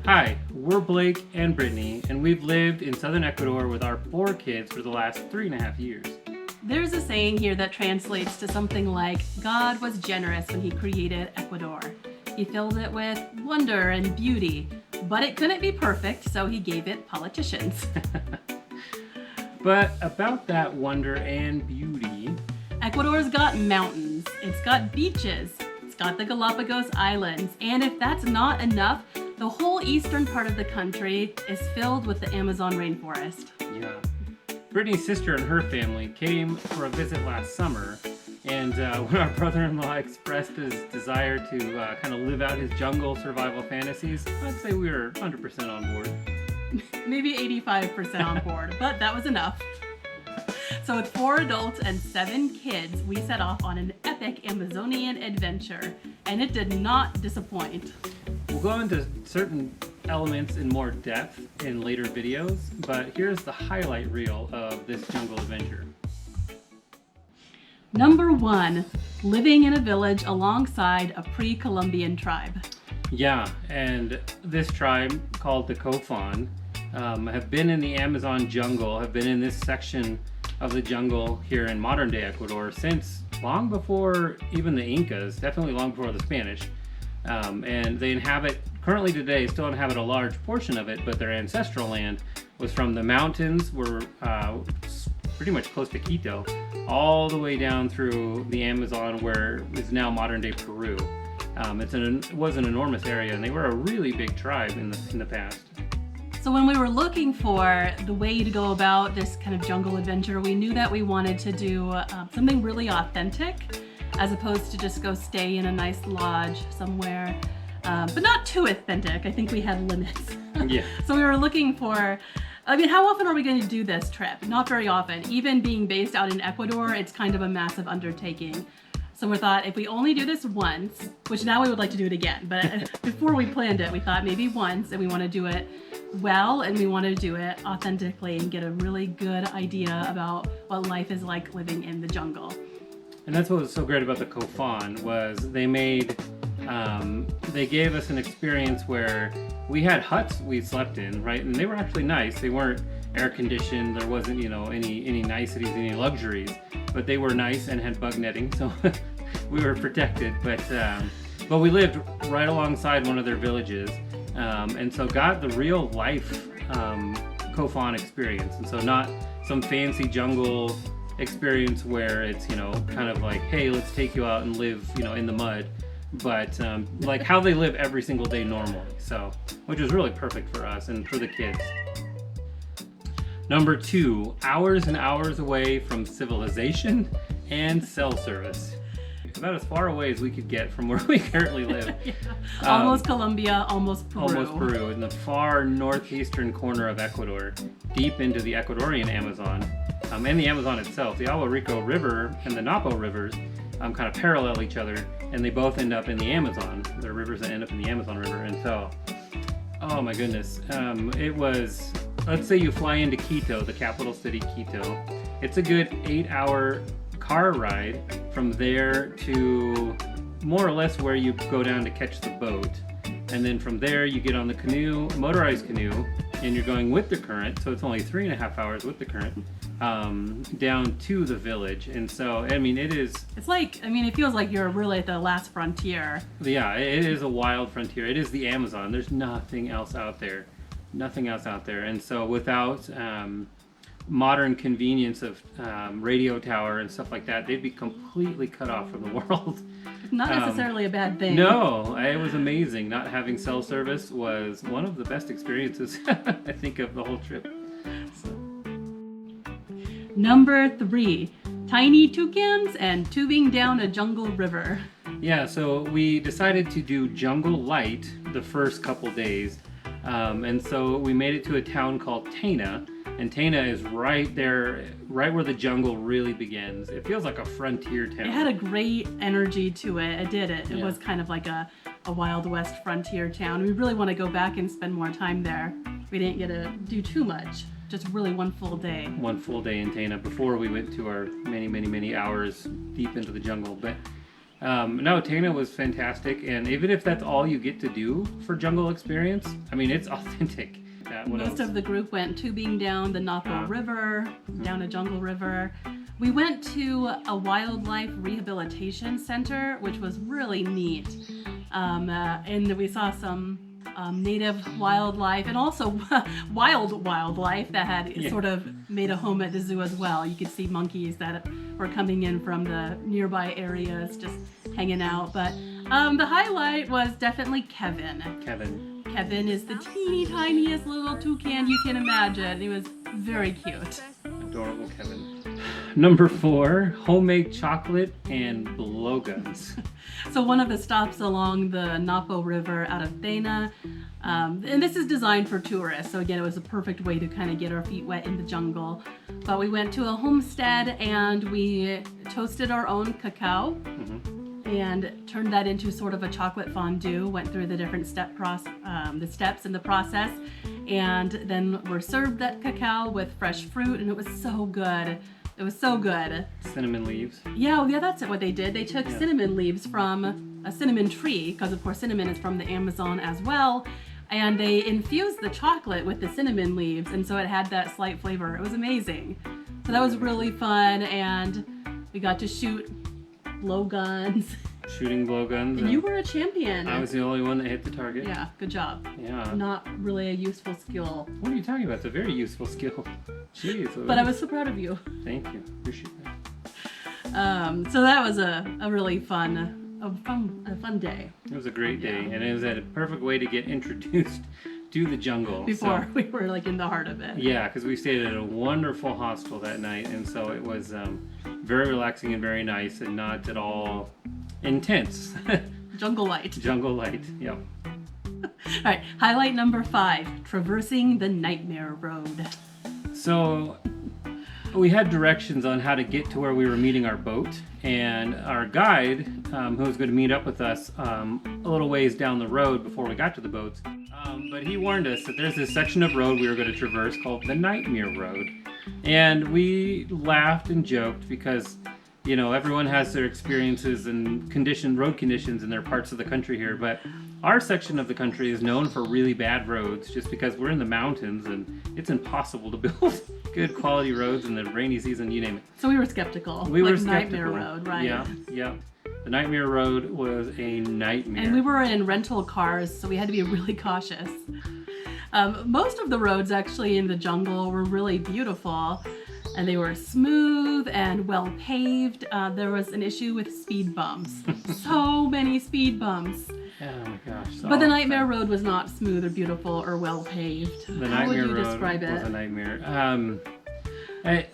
Hi, we're Blake and Brittany, and we've lived in southern Ecuador with our 4 kids for the last 3.5 years. There's a saying here that translates to something like, God was generous when he created Ecuador. He filled it with wonder and beauty, but it couldn't be perfect, so he gave it politicians. But about that wonder and beauty, Ecuador's got mountains, it's got beaches, it's got the Galapagos Islands, and if that's not enough, the whole eastern part of the country is filled with the Amazon rainforest. yeah. Brittany's sister and her family came for a visit last summer, and when our brother-in-law expressed his desire to kind of live out his jungle survival fantasies, I'd say we were 100% on board. Maybe 85% on board, but that was enough. So with 4 adults and 7 kids, we set off on an epic Amazonian adventure, and it did not disappoint. We'll go into certain elements in more depth in later videos, but here's the highlight reel of this jungle adventure. Number 1, living in a village alongside a pre-Columbian tribe. Yeah, and this tribe called the Kofan have been in the Amazon jungle, have been in this section of the jungle here in modern day Ecuador since long before even the Incas, definitely long before the Spanish. And they currently today still inhabit a large portion of it, but their ancestral land was from the mountains, were pretty much close to Quito, all the way down through the Amazon where is now modern day Peru. It was an enormous area, and they were a really big tribe in the past. So when we were looking for the way to go about this kind of jungle adventure, we knew that we wanted to do something really authentic, as opposed to just go stay in a nice lodge somewhere, but not too authentic. I think we had limits. Yeah. So we were looking for, how often are we going to do this trip? Not very often. Even being based out in Ecuador, it's kind of a massive undertaking. So we thought if we only do this once, which now we would like to do it again, but before we planned it, we thought maybe once, and we want to do it well, and we want to do it authentically and get a really good idea about what life is like living in the jungle. And that's what was so great about the Kofan was they gave us an experience where we had huts we slept in, right? And they were actually nice. They weren't air conditioned. There wasn't, any niceties, any luxuries, but they were nice and had bug netting, so we were protected. But we lived right alongside one of their villages, and so got the real life Kofan experience. And so not some fancy jungle experience where it's kind of like, hey, let's take you out and live in the mud, but like how they live every single day normally, so which is really perfect for us and for the kids. Number 2, hours and hours away from civilization and cell service. About as far away as we could get from where we currently live. Yeah. Almost Colombia, almost Peru. Almost Peru, in the far northeastern corner of Ecuador, deep into the Ecuadorian Amazon. And the Amazon itself. The Agua Rico River and the Napo rivers kind of parallel each other, and they both end up in the Amazon. They're rivers that end up in the Amazon River, and so, oh my goodness. It was, let's say you fly into Quito, the capital city Quito. It's a good 8-hour car ride from there to more or less where you go down to catch the boat. And then from there you get on the canoe, motorized canoe, and you're going with the current, so it's only 3.5 hours with the current, down to the village. And so, it feels like you're really at the last frontier. Yeah, it is a wild frontier. It is the Amazon. There's nothing else out there. And so without modern convenience of radio tower and stuff like that, they'd be completely cut off from the world. Not necessarily a bad thing. No, it was amazing. Not having cell service was one of the best experiences, I think, of the whole trip. So. Number 3, tiny toucans and tubing down a jungle river. Yeah, so we decided to do jungle light the first couple days. And so we made it to a town called Tana. And Tana is right there, right where the jungle really begins. It feels like a frontier town. It had a great energy to it. It did. It Yeah. was kind of like a Wild West frontier town. We really want to go back and spend more time there. We didn't get to do too much. Just really one full day. One full day in Tana before we went to our many hours deep into the jungle. But No, Tana was fantastic, and even if that's all you get to do for jungle experience, I mean, it's authentic. Most of the group went tubing down the Napo River, down a jungle river. We went to a wildlife rehabilitation center, which was really neat. And we saw some native wildlife and also wild wildlife that had sort of made a home at the zoo as well. You could see monkeys that were coming in from the nearby areas, just hanging out. But the highlight was definitely Kevin. Kevin is the teeny tiniest little toucan you can imagine. He was very cute. Adorable Kevin. Number 4, homemade chocolate and blowguns. So one of the stops along the Napo River out of Tana, and this is designed for tourists. So again, it was a perfect way to kind of get our feet wet in the jungle. But we went to a homestead and we toasted our own cacao. And turned that into sort of a chocolate fondue. Went through the different the steps in the process, and then we're served that cacao with fresh fruit, and it was so good. It was so good. Cinnamon leaves. Yeah, that's what they did. They took cinnamon leaves from a cinnamon tree, because of course cinnamon is from the Amazon as well, and they infused the chocolate with the cinnamon leaves, and so it had that slight flavor. It was amazing. So that was really fun, and we got to shoot blowguns. Shooting blowguns. And you were a champion. I was the only one that hit the target. Yeah, good job. Yeah. Not really a useful skill. What are you talking about? It's a very useful skill. Jeez. But I was so proud of you. Thank you. Appreciate that. So that was a really fun day. It was a great day, and it was a perfect way to get introduced to the jungle. Before we were like in the heart of it. Yeah, because we stayed at a wonderful hostel that night, and so it was very relaxing and very nice, and not at all intense. Jungle light. Jungle light. Yep. All right. Highlight number 5: traversing the Nightmare Road. So we had directions on how to get to where we were meeting our boat, and our guide, who was going to meet up with us a little ways down the road before we got to the boats, but he warned us that there's this section of road we were going to traverse called the Nightmare Road. And we laughed and joked because, you know, everyone has their experiences and road conditions in their parts of the country here, but our section of the country is known for really bad roads just because we're in the mountains and it's impossible to build good quality roads in the rainy season, you name it. So we were skeptical. We were skeptical. Nightmare Road, right? Yeah. The Nightmare Road was a nightmare. And we were in rental cars, so we had to be really cautious. Most of the roads actually in the jungle were really beautiful, and they were smooth and well paved. There was an issue with speed bumps. So many speed bumps. Oh my gosh. But the Nightmare Road was not smooth or beautiful or well paved. The How would Nightmare you Road describe was it? a nightmare.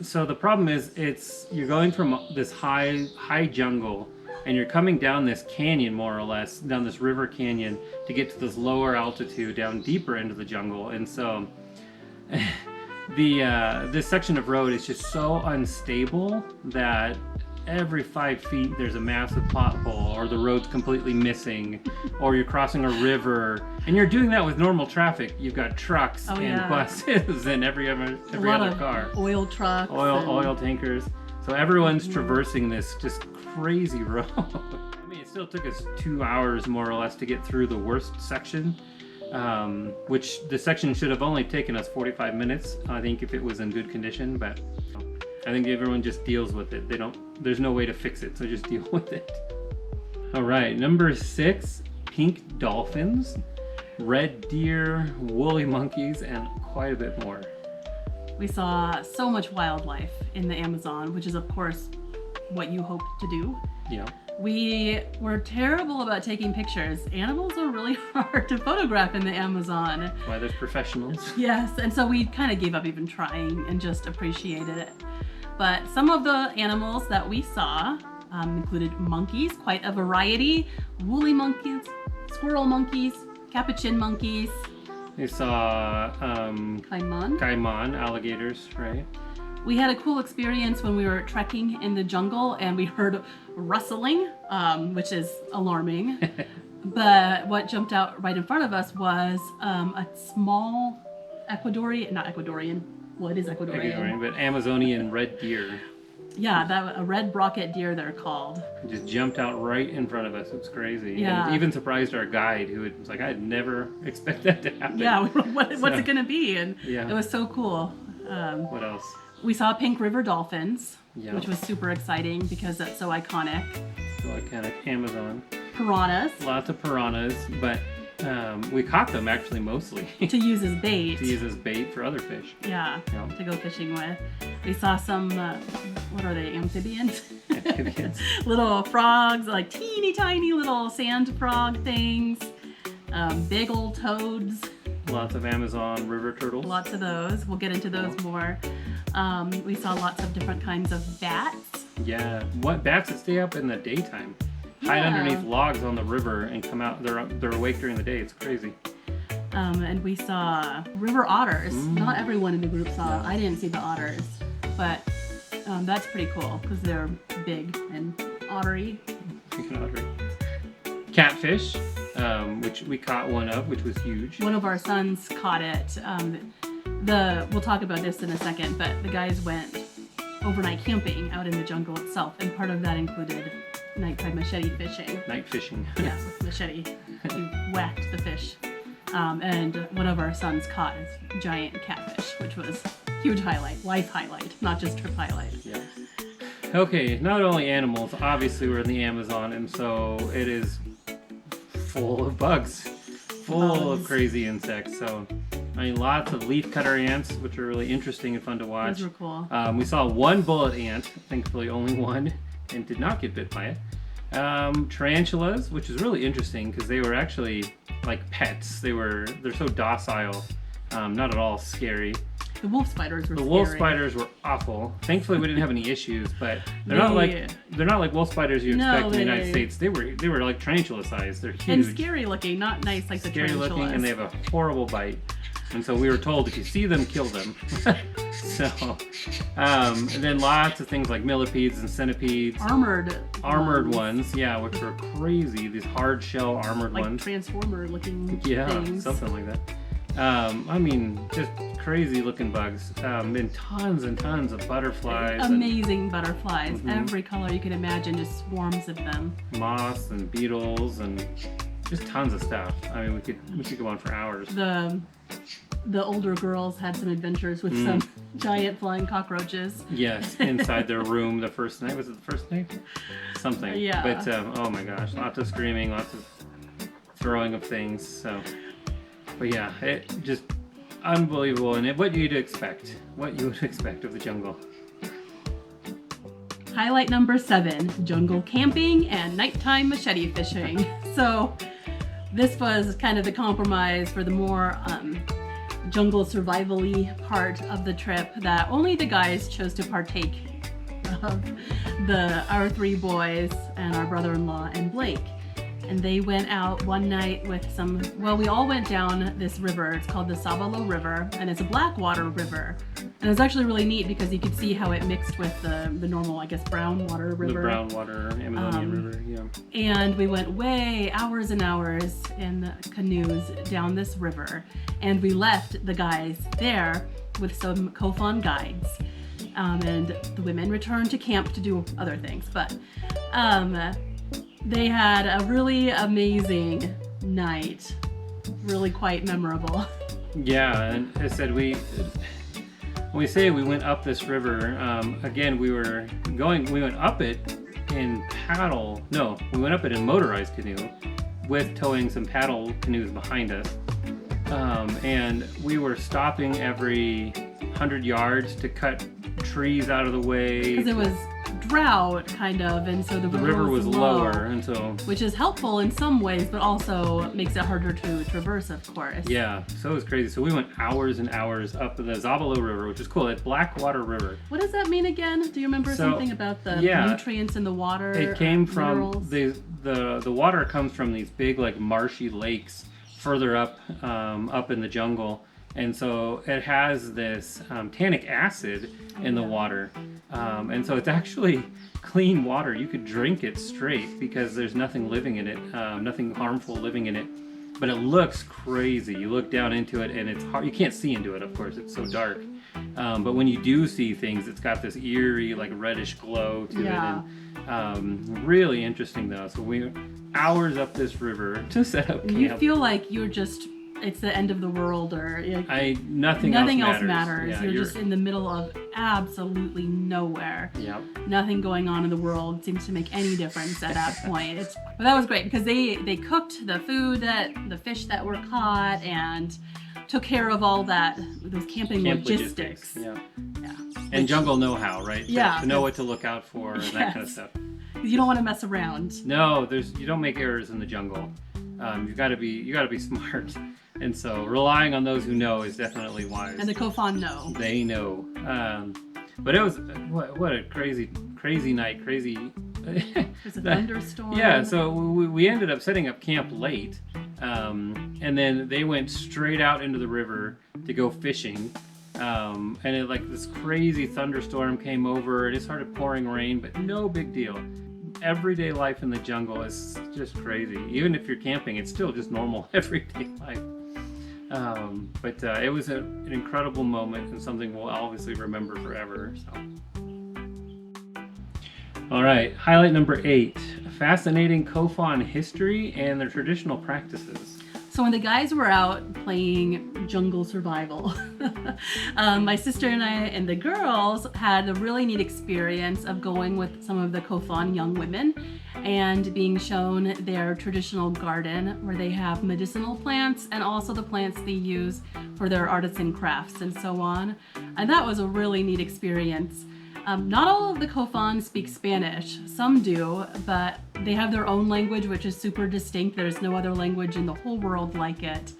So the problem is, you're going from this high jungle, and you're coming down this canyon, more or less, down this river canyon to get to this lower altitude, down deeper into the jungle. And so this section of road is just so unstable that every 5 feet there's a massive pothole, or the road's completely missing, or you're crossing a river, and you're doing that with normal traffic. You've got trucks and buses and every other car. Oil trucks. Oil tankers. So everyone's traversing this just crazy road. I mean, it still took us 2 hours more or less to get through the worst section, which the section should have only taken us 45 minutes, I think, if it was in good condition, but I think everyone just deals with it. There's no way to fix it, so just deal with it. All right, number 6, pink dolphins, red deer, woolly monkeys, and quite a bit more. We saw so much wildlife in the Amazon, which is of course what you hope to do. Yeah. We were terrible about taking pictures. Animals are really hard to photograph in the Amazon. That's why there's professionals. Yes, and so we kind of gave up even trying and just appreciated it. But some of the animals that we saw included monkeys, quite a variety, woolly monkeys, squirrel monkeys, capuchin monkeys. We saw caiman, alligators, right? We had a cool experience when we were trekking in the jungle and we heard rustling, which is alarming. But what jumped out right in front of us was a small not Ecuadorian, well, it is Ecuadorian. But Amazonian red deer. Yeah, that a red brocket deer they're called. It just jumped out right in front of us. It was crazy. Yeah. And it even surprised our guide, who was like, I'd never expect that to happen. Yeah, we were like, what's it gonna be? And Yeah. it was so cool. What else? We saw pink river dolphins, Yeah. which was super exciting because that's so iconic. So iconic. Amazon. Piranhas Lots of piranhas, but we caught them actually mostly to use as bait. to use as bait for other fish. Yeah, Yeah. to go fishing with. We saw some, what are they, amphibians? Amphibians. Little frogs, like teeny tiny little sand frog things. Big old toads. Lots of Amazon river turtles. Lots of those. We'll get into those more. We saw lots of different kinds of bats. Yeah. What bats that stay up in the daytime? Hide Yeah. underneath logs on the river and come out. They're awake during the day. It's crazy. And we saw river otters. Not everyone in the group saw. Yeah. I didn't see the otters, but that's pretty cool because they're big and ottery. Catfish, which we caught one of, which was huge. One of our sons caught it. We'll talk about this in a second, but the guys went overnight camping out in the jungle itself, and part of that included nighttime machete fishing. Night fishing. Yeah, with machete. We whacked the fish. And one of our sons caught a giant catfish, which was a huge highlight, life highlight, not just trip highlight. Yeah. Okay, not only animals, obviously we're in the Amazon, and so it is full of bugs, full of Bugs. crazy insects. So, I mean, lots of leafcutter ants, which are really interesting and fun to watch. Those were cool. We saw one bullet ant, thankfully only one, and did not get bit by it. Tarantulas, which is really interesting because they were actually like pets. They're so docile, not at all scary. The wolf spiders were The scary. wolf spiders were awful. Thankfully, we didn't have any issues, but they're not like wolf spiders you expect in the United States. They were like tarantula sized. They're huge And scary looking, not nice like the scary tarantulas. looking, and they have a horrible bite. And so we were told if you see them, kill them. So, and then lots of things like millipedes and centipedes. Armored ones, yeah, which are crazy. These hard shell armored like ones. transformer looking Yeah, things. something like that. I mean, just crazy looking bugs. And tons and tons of butterflies. Amazing butterflies. Every color you could imagine, just swarms of them. And moths and beetles and just tons of stuff. I mean, we could go on for hours. The older girls had some adventures with some giant flying cockroaches. Yes, inside their room the first night. Was it the first night? Something. Yeah. But oh my gosh, lots of screaming, lots of throwing of things. So, but yeah, it just unbelievable, and what you'd expect, what you would expect of the jungle. Highlight number 7, jungle camping and nighttime machete fishing. So this was kind of the compromise for the more jungle survival-y part of the trip that only the guys chose to partake of. Our 3 boys and our brother-in-law and Blake. And they went out one night with we all went down this river. It's called the Sabalo River, and it's a blackwater river. And it was actually really neat because you could see how it mixed with the normal, I guess, brown water river. The brown water Amazonian river, yeah. And we went hours and hours in canoes down this river. And we left the guys there with some Kofan guides. And the women returned to camp to do other things. But they had a really amazing night. Really quite memorable. Yeah, and I said when we say we went up this river, again, we went up it in we went up it in motorized canoe with towing some paddle canoes behind us. And we were stopping every 100 yards to cut trees out of the way. Because it was drought, kind of, and so the river was lower, and so... Which is helpful in some ways, but also makes it harder to traverse, of course. Yeah, so it was crazy. So we went hours and hours up the Zabalo River, which is cool. It's Blackwater River. What does that mean again? Do you remember something about the nutrients in the water? It came from... Minerals? The water comes from these big, like, marshy lakes further up in the jungle. And so it has this tannic acid in the water. And so it's actually clean water. You could drink it straight because there's nothing living in it, nothing harmful living in it. But it looks crazy. You look down into it and it's hard. You can't see into it, of course. It's so dark. But when you do see things, it's got this eerie, like reddish glow to Yeah. it. And really interesting though. So we're hours up this river to set up camp. You feel like it's the end of the world, or like, Nothing else matters. Yeah, you're just in the middle of absolutely nowhere. Yep. Nothing going on in the world seems to make any difference at that point. But that was great because they cooked the food, the fish that were caught, and took care of all that, those camping logistics. Yeah. Yeah. And jungle know-how, right? Yeah. To know what to look out for and that kind of stuff. You don't want to mess around. No, you don't make errors in the jungle. You got to be smart. And so relying on those who know is definitely wise. And the Kofan know. They know. But it was what a crazy night, crazy. There's a thunderstorm. Yeah, so we ended up setting up camp late, and then they went straight out into the river to go fishing. And it, like, this crazy thunderstorm came over, and it started pouring rain, but no big deal. Everyday life in the jungle is just crazy. Even if you're camping, it's still just normal everyday life. But it was an incredible moment and something we'll obviously remember forever. So. All right, highlight number 8, fascinating Kofan history and their traditional practices. So when the guys were out playing jungle survival, my sister and I and the girls had a really neat experience of going with some of the Kofan young women and being shown their traditional garden where they have medicinal plants and also the plants they use for their artisan crafts and so on. And that was a really neat experience. Not all of the Kofan speak Spanish. Some do, but they have their own language, which is super distinct. There's no other language in the whole world like it.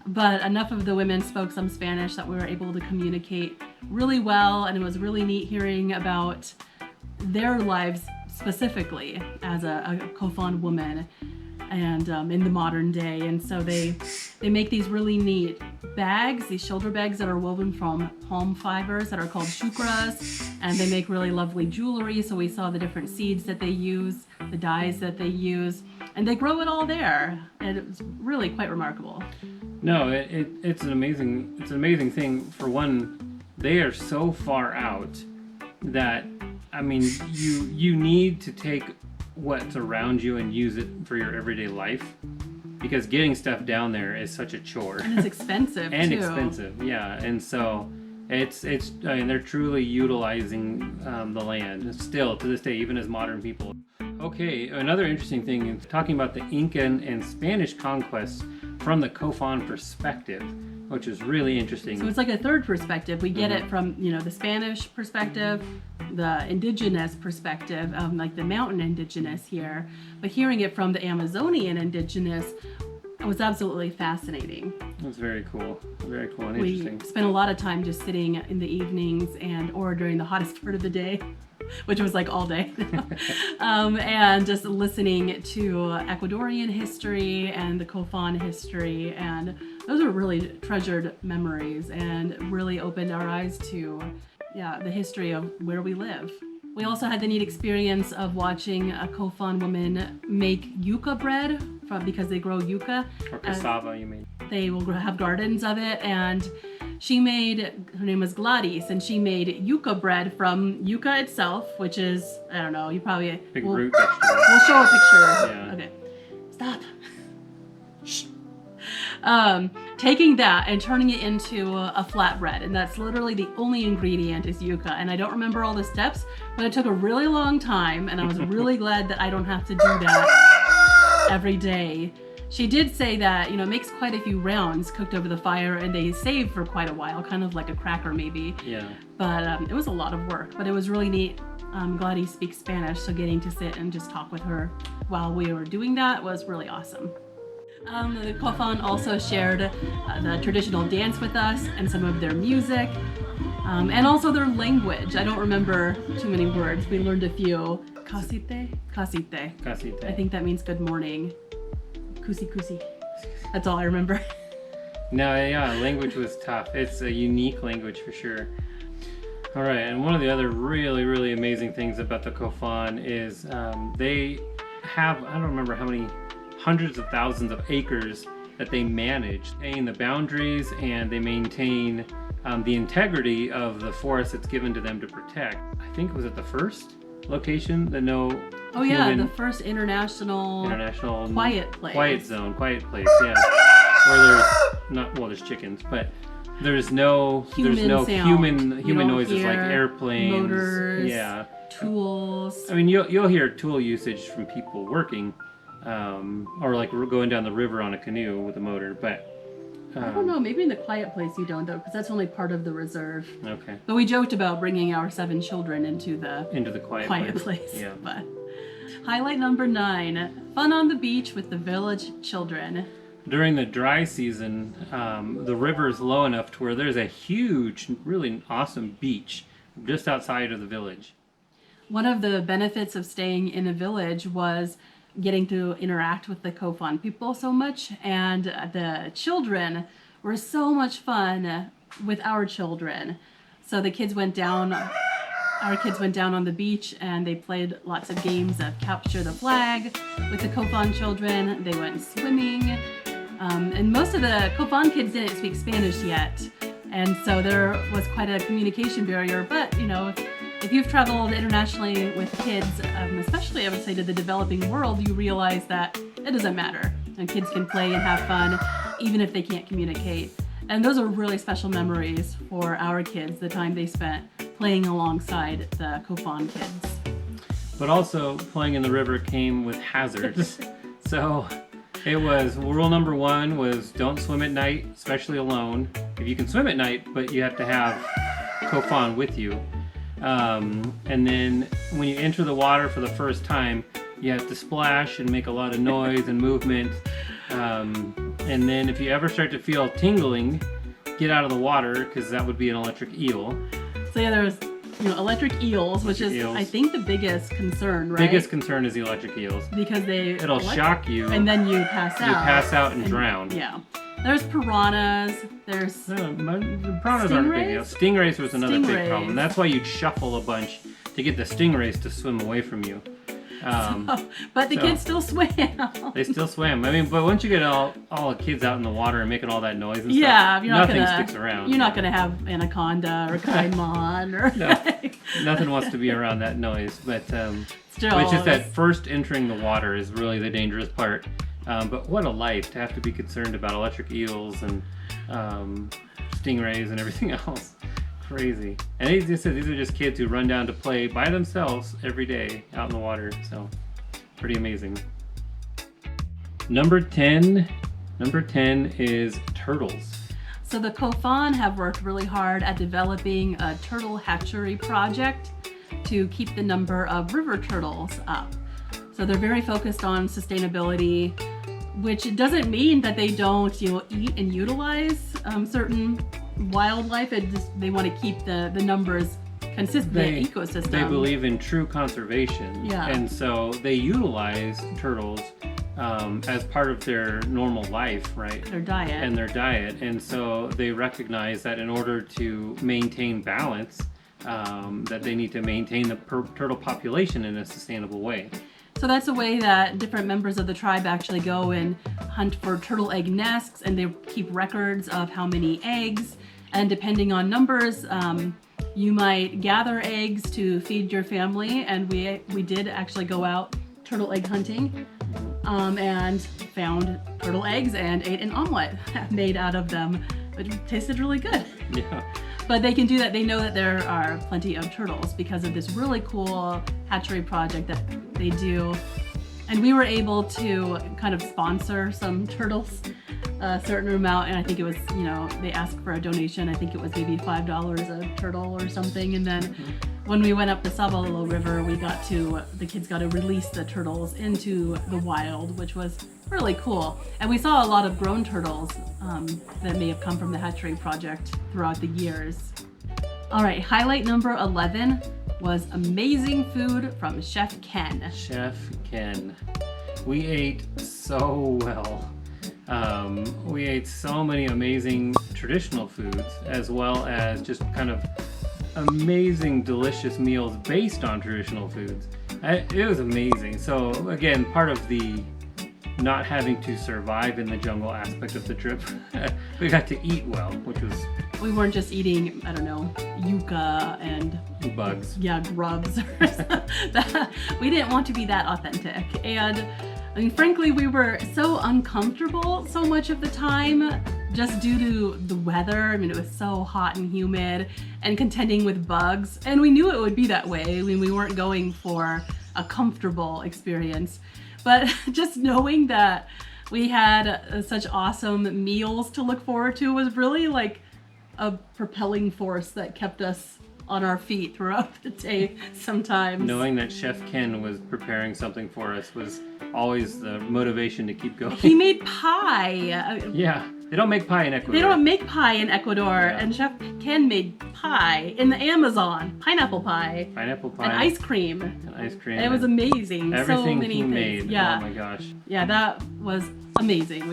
But enough of the women spoke some Spanish that we were able to communicate really well, and it was really neat hearing about their lives specifically as a Kofan woman and in the modern day. And so they make these really neat bags, these shoulder bags that are woven from palm fibers that are called shukras, and they make really lovely jewelry. So we saw the different seeds that they use, the dyes that they use, and they grow it all there, and it was really quite remarkable. No, it's an amazing thing. For one, they are so far out that, I mean, you need to take what's around you and use it for your everyday life, because getting stuff down there is such a chore. And it's expensive and too. expensive, yeah. And so it's I mean, they're truly utilizing the land still to this day, even as modern people. Okay, another interesting thing is talking about the Incan and Spanish conquests from the Kofan perspective, which is really interesting. So it's like a third perspective. We get it from, the Spanish perspective, the indigenous perspective, like the mountain indigenous here, but hearing it from the Amazonian indigenous was absolutely fascinating. That's very cool and interesting. We spent a lot of time just sitting in the evenings or during the hottest part of the day, which was like all day, and just listening to Ecuadorian history and the Kofan history, and those are really treasured memories and really opened our eyes to the history of where we live. We also had the neat experience of watching a Kofan woman make yucca bread because they grow yucca. Or cassava, you mean. They will have gardens of it, and her name was Gladys, and she made yucca bread from yucca itself, which is, I don't know, you probably... Big root vegetable. We'll show a picture. Yeah. Okay. Stop. Shh. Taking that and turning it into a flatbread, and that's literally the only ingredient is yucca, and I don't remember all the steps, but it took a really long time, and I was really glad that I don't have to do that every day. She did say that, it makes quite a few rounds cooked over the fire, and they save for quite a while, kind of like a cracker maybe. Yeah. But it was a lot of work, but it was really neat. Gladys speaks Spanish, so getting to sit and just talk with her while we were doing that was really awesome. The Kofan also shared the traditional dance with us and some of their music, and also their language. I don't remember too many words. We learned a few. Kasite? Kasite. Kasite. I think that means good morning. Kusi kusi. That's all I remember. No, yeah, language was tough. It's a unique language for sure. All right, and one of the other really, really amazing things about the Kofan is they have, I don't remember how many hundreds of thousands of acres that they manage. They maintain the boundaries, and they maintain the integrity of the forest that's given to them to protect. I think was it the first location that no Oh yeah, the first international quiet place. Quiet place, yeah. Where there's chickens, but there's no human noises like airplanes, motors, yeah, tools. I mean, you'll hear tool usage from people working, or like going down the river on a canoe with a motor, but I don't know. Maybe in the quiet place you don't, though, because that's only part of the reserve. Okay. But we joked about bringing our 7 children into the quiet place. Yeah. But highlight number 9: fun on the beach with the village children. During the dry season, the river is low enough to where there's a huge, really awesome beach just outside of the village. One of the benefits of staying in a village was getting to interact with the Kofan people so much, and the children were so much fun with our children. So the kids went down, our kids went down on the beach and they played lots of games of capture the flag with the Kofan children. They went swimming, and most of the Kofan kids didn't speak Spanish yet, and so there was quite a communication barrier. But you know, if you've traveled internationally with kids, especially I would say to the developing world, you realize that it doesn't matter. And kids can play and have fun even if they can't communicate. And those are really special memories for our kids, the time they spent playing alongside the Kofan kids. But also, playing in the river came with hazards. So it was, rule number 1 was don't swim at night, especially alone. If you can swim at night, but you have to have Kofan with you. And then when you enter the water for the first time, you have to splash and make a lot of noise and movement. And then if you ever start to feel tingling, get out of the water, because that would be an electric eel. So yeah, there's electric eels, which is I think the biggest concern, right? Biggest concern is the electric eels. Because it'll shock you. And then you pass out. You pass out and drown. Yeah. There's piranhas. There's piranhas aren't a big deal. Stingrays was another big problem. That's why you'd shuffle a bunch to get the stingrays to swim away from you. But the kids still swam. They still swam. I mean, but once you get all the kids out in the water and making all that noise and stuff, nothing sticks around. You're not going to have anaconda or caiman or nothing wants to be around that noise. But still, it's just that first entering the water is really the dangerous part. But what a life to have to be concerned about electric eels and stingrays and everything else. Crazy. And these are just kids who run down to play by themselves every day out in the water. So pretty amazing. Number 10 is turtles. So the Kofan have worked really hard at developing a turtle hatchery project to keep the number of river turtles up. So they're very focused on sustainability, which doesn't mean that they don't, eat and utilize certain wildlife. They want to keep the numbers consistent, the ecosystem. They believe in true conservation. Yeah. And so they utilize turtles as part of their normal life, right? Their diet. And so they recognize that in order to maintain balance, that they need to maintain the turtle population in a sustainable way. So that's a way that different members of the tribe actually go and hunt for turtle egg nests, and they keep records of how many eggs, and depending on numbers, you might gather eggs to feed your family, and we did actually go out turtle egg hunting, and found turtle eggs and ate an omelet made out of them, which tasted really good. Yeah. But they can do that. They know that there are plenty of turtles because of this really cool hatchery project that they do. And we were able to kind of sponsor some turtles, a certain amount. And I think it was, they asked for a donation. I think it was maybe $5 a turtle or something. And then when we went up the Sabalolo River, the kids got to release the turtles into the wild, which was really cool. And we saw a lot of grown turtles that may have come from the hatchery project throughout the years. All right, highlight number 11 was amazing food from Chef Ken. Chef Ken. We ate so well. We ate so many amazing traditional foods, as well as just kind of amazing, delicious meals based on traditional foods. It was amazing. So again, part of the not having to survive in the jungle aspect of the trip, we got to eat well, which was we weren't just eating, I don't know, yucca and Bugs. yeah, grubs. We didn't want to be that authentic. And I mean, frankly, we were so uncomfortable so much of the time just due to the weather. I mean, it was so hot and humid and contending with bugs. And we knew it would be that way. I mean, we weren't going for a comfortable experience. But just knowing that we had such awesome meals to look forward to was really like a propelling force that kept us on our feet throughout the day sometimes. Knowing that Chef Ken was preparing something for us was always the motivation to keep going. He made pie. Yeah, they don't make pie in Ecuador. They don't make pie in Ecuador, Yeah. and Chef Ken made pie in the Amazon. Pineapple pie. Pineapple pie. And ice cream. And ice cream. It was amazing. Everything so many he things. made. Yeah. Oh my gosh. Yeah, that was amazing.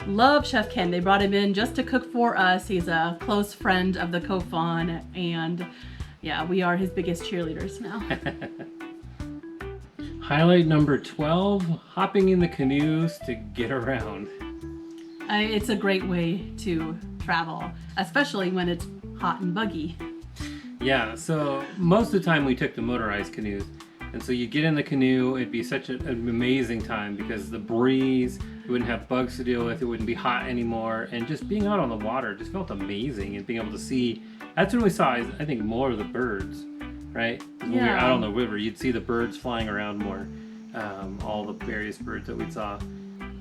Love Chef Ken. They brought him in just to cook for us. He's a close friend of the Kofan, and yeah, we are his biggest cheerleaders now. Highlight number 12, hopping in the canoes to get around. It's a great way to travel, especially when it's hot and buggy. Yeah, so most of the time we took the motorized canoes. And so you get in the canoe, it'd be such an amazing time because the breeze, you wouldn't have bugs to deal with, it wouldn't be hot anymore, and just being out on the water just felt amazing, and being able to see, that's when we saw, I think, more of the birds, right? When we were out on the river, you'd see the birds flying around more, all the various birds that we saw.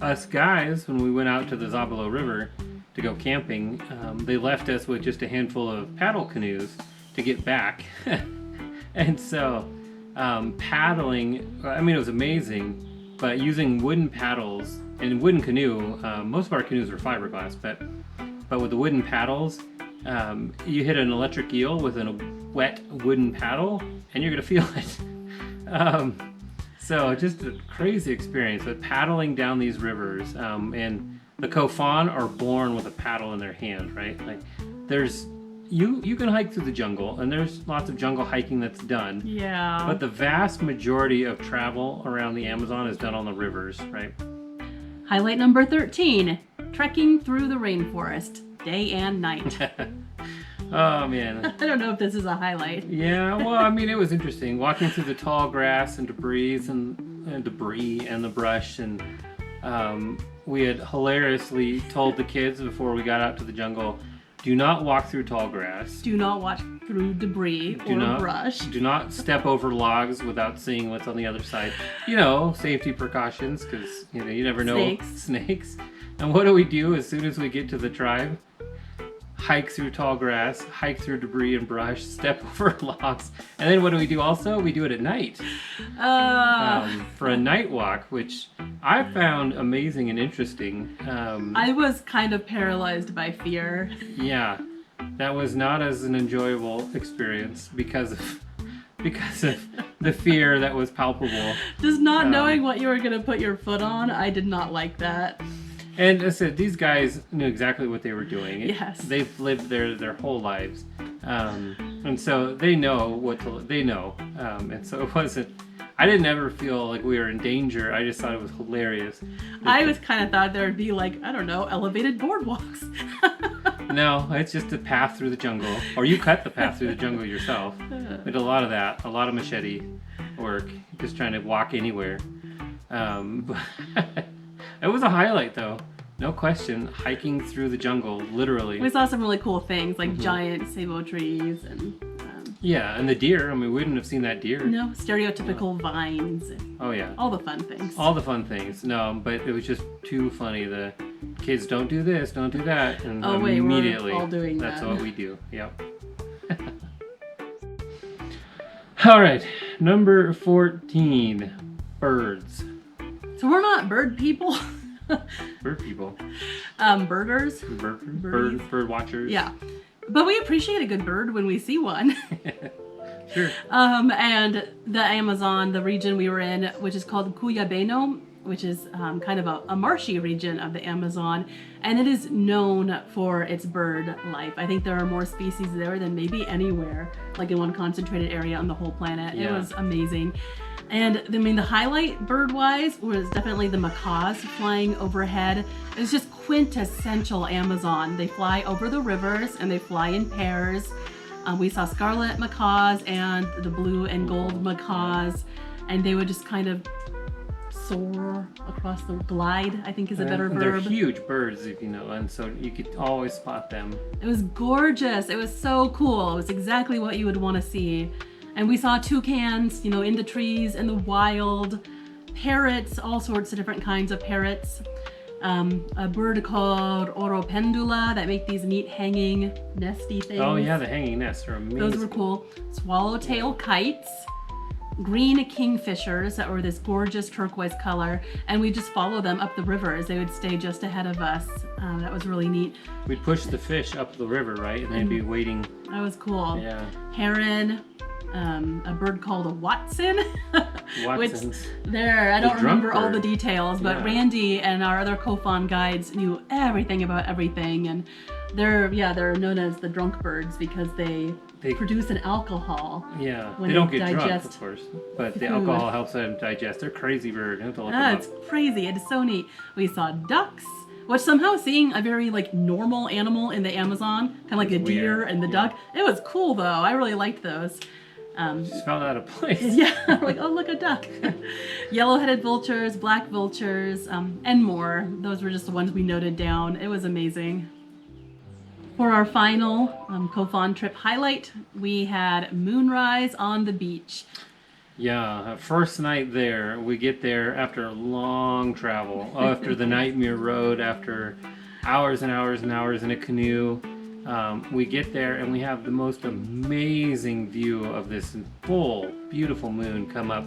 Us guys, when we went out to the Zabalo River to go camping, they left us with just a handful of paddle canoes to get back. And so paddling, I mean, it was amazing, but using wooden paddles and wooden canoe, most of our canoes were fiberglass, but with the wooden paddles, you hit an electric eel with a wet wooden paddle and you're gonna feel it. So just a crazy experience, but paddling down these rivers, and the Kofan are born with a paddle in their hand, right? Like there's, you can hike through the jungle, and there's lots of jungle hiking that's done. Yeah. But the vast majority of travel around the Amazon is done on the rivers, right? Highlight number 13, trekking through the rainforest, day and night. Oh man. I don't know if this is a highlight. Yeah, well, I mean, it was interesting walking through the tall grass and debris and the brush, and we had hilariously told the kids before we got out to the jungle, do not walk through tall grass. Do not walk through debris or brush. Do not step over logs without seeing what's on the other side. You know, safety precautions, because you never know. Snakes. And what do we do as soon as we get to the tribe? Hike through tall grass, hike through debris and brush, step over logs, and then what do we do also? We do it at night for a night walk, which I found amazing and interesting. I was kind of paralyzed by fear. Yeah, that was not as an enjoyable experience because of the fear that was palpable. Just not knowing what you were going to put your foot on, I did not like that. And as I said, these guys knew exactly what they were doing. Yes. They've lived their whole lives. And so they know what to, they know. And so it wasn't, I didn't ever feel like we were in danger. I just thought it was hilarious. I was kind of thought there would be like, I don't know, elevated boardwalks. No, it's just a path through the jungle. Or you cut the path through the jungle yourself. We did a lot of that, a lot of machete work, just trying to walk anywhere. It was a highlight though, no question, hiking through the jungle, literally. We saw some really cool things, like giant sabo trees and... yeah, and the deer, I mean, we wouldn't have seen that deer. No, stereotypical vines. And oh yeah. all the fun things. All the fun things. No, but it was just too funny. The kids, don't do this, don't do that. And oh wait, immediately, we're all doing that's that. what we do. Yep. All right, number 14, birds. So we're not bird people. Bird people. Birders. Bird watchers. Yeah. But we appreciate a good bird when we see one. Sure. And the Amazon, the region we were in, which is called Cuyabeno, which is kind of a marshy region of the Amazon, and it is known for its bird life. I think there are more species there than maybe anywhere, like in one concentrated area on the whole planet. Yeah. It was amazing. And I mean, the highlight bird-wise was definitely the macaws flying overhead. It's just quintessential Amazon. They fly over the rivers and they fly in pairs. We saw scarlet macaws and the blue and gold macaws, and they would just kind of soar across the glide, I think is a better verb. They're huge birds, if you know, and so you could always spot them. It was gorgeous. It was so cool. It was exactly what you would want to see. And we saw toucans, you know, in the trees, in the wild, parrots, all sorts of different kinds of parrots. A bird called oropendula that make these neat hanging nesty things. Oh yeah, the hanging nests are amazing. Those were cool. Swallowtail kites, green kingfishers that were this gorgeous turquoise color, and we just follow them up the rivers. They would stay just ahead of us. That was really neat. We'd push the fish up the river, right? And they'd be waiting. That was cool. Yeah. Heron, a bird called a Watson. Watsons. I don't remember all the bird. details, but Yeah. Randy and our other Kofan guides knew everything about everything, and they're known as the drunk birds because they produce an alcohol. Yeah, when they don't get drunk, digest of course, but the food. alcohol helps them digest. They're crazy bird. You have to look them up. It's crazy. It is so neat. We saw ducks, which somehow seeing a very like normal animal in the Amazon, kind of like a deer Weird. and the duck, it was cool though. I really liked those. Just found out a place. Yeah, like, oh, look, a duck. Yellow-headed vultures, black vultures, and more. Those were just the ones we noted down. It was amazing. For our final Kofan trip highlight, we had moonrise on the beach. Yeah, first night there, we get there after a long travel, after the Nightmare Road, after hours and hours and hours in a canoe. We get there and we have the most amazing view of this full, beautiful moon come up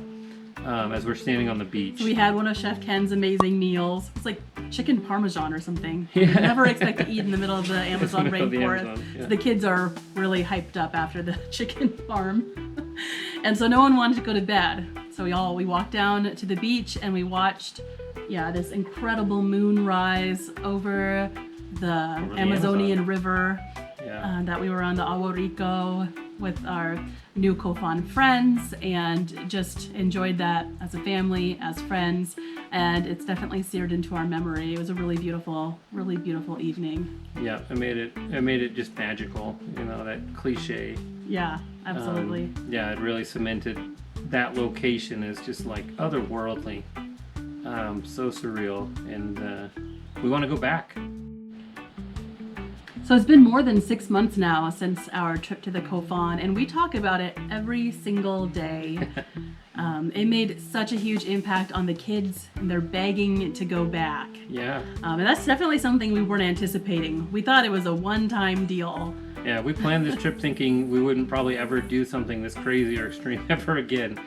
as we're standing on the beach. We had one of Chef Ken's amazing meals. It's like chicken parmesan or something. Yeah. You never expect to eat in the middle of the Amazon middle of the rainforest. Amazon, yeah. So the kids are really hyped up after the chicken farm. And so no one wanted to go to bed. So we walked down to the beach and we watched this incredible moonrise over the Amazonian river. Yeah. That we were on the Agua Rico with our new Kofan friends and just enjoyed that as a family, as friends, and it's definitely seared into our memory. It was a really beautiful evening. Yeah, it made it just magical, you know, that cliche. Yeah, absolutely. Yeah, it really cemented that location as just like otherworldly, so surreal, and we want to go back. So it's been more than 6 months now since our trip to the Kofan, and we talk about it every single day. It made such a huge impact on the kids, and they're begging to go back. Yeah. And that's definitely something we weren't anticipating. We thought it was a one-time deal. Yeah, we planned this trip thinking we wouldn't probably ever do something this crazy or extreme ever again.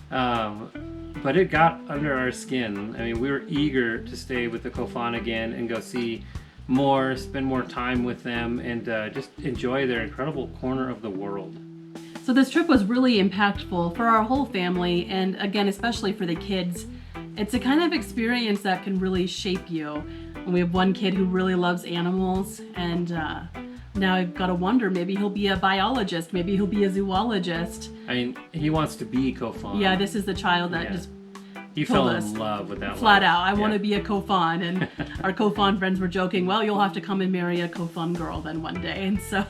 But it got under our skin. I mean, we were eager to stay with the Kofan again and go see more, spend more time with them, and just enjoy their incredible corner of the world. So this trip was really impactful for our whole family, and again, especially for the kids. It's a kind of experience that can really shape you. And we have one kid who really loves animals, and now I've got to wonder, maybe he'll be a biologist, maybe he'll be a zoologist. I mean, he wants to be Kofan. Yeah, this is the child that just he told fell us in love with that flat life. out, I want to Yeah. be a Kofan, and our Kofan friends were joking, well, you'll have to come and marry a Kofan girl then one day. And so,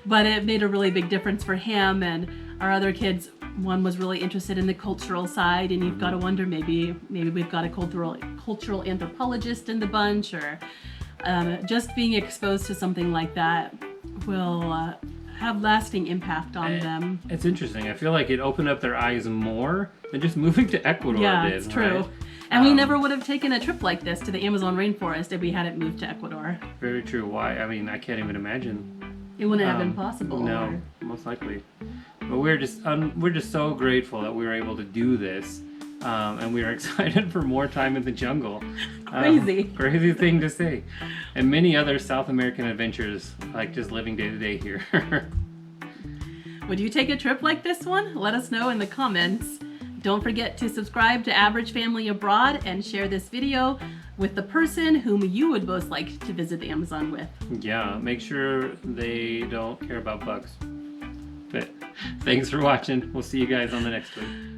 but it made a really big difference for him, and our other kids, one was really interested in the cultural side, and you've got to wonder, maybe we've got a cultural anthropologist in the bunch, or just being exposed to something like that will have lasting impact on them. It's interesting. I feel like it opened up their eyes more than just moving to Ecuador Yeah, did. it's true. Right? And we never would have taken a trip like this to the Amazon rainforest if we hadn't moved to Ecuador. Very true. Why? I mean, I can't even imagine. It wouldn't have been possible. No, most likely. But we're just so grateful that we were able to do this, and we are excited for more time in the jungle. Crazy. Crazy thing to say. And many other South American adventures, like just living day to day here. Would you take a trip like this one? Let us know in the comments. Don't forget to subscribe to Average Family Abroad and share this video with the person whom you would most like to visit the Amazon with. Yeah, make sure they don't care about bugs. But thanks for watching. We'll see you guys on the next one.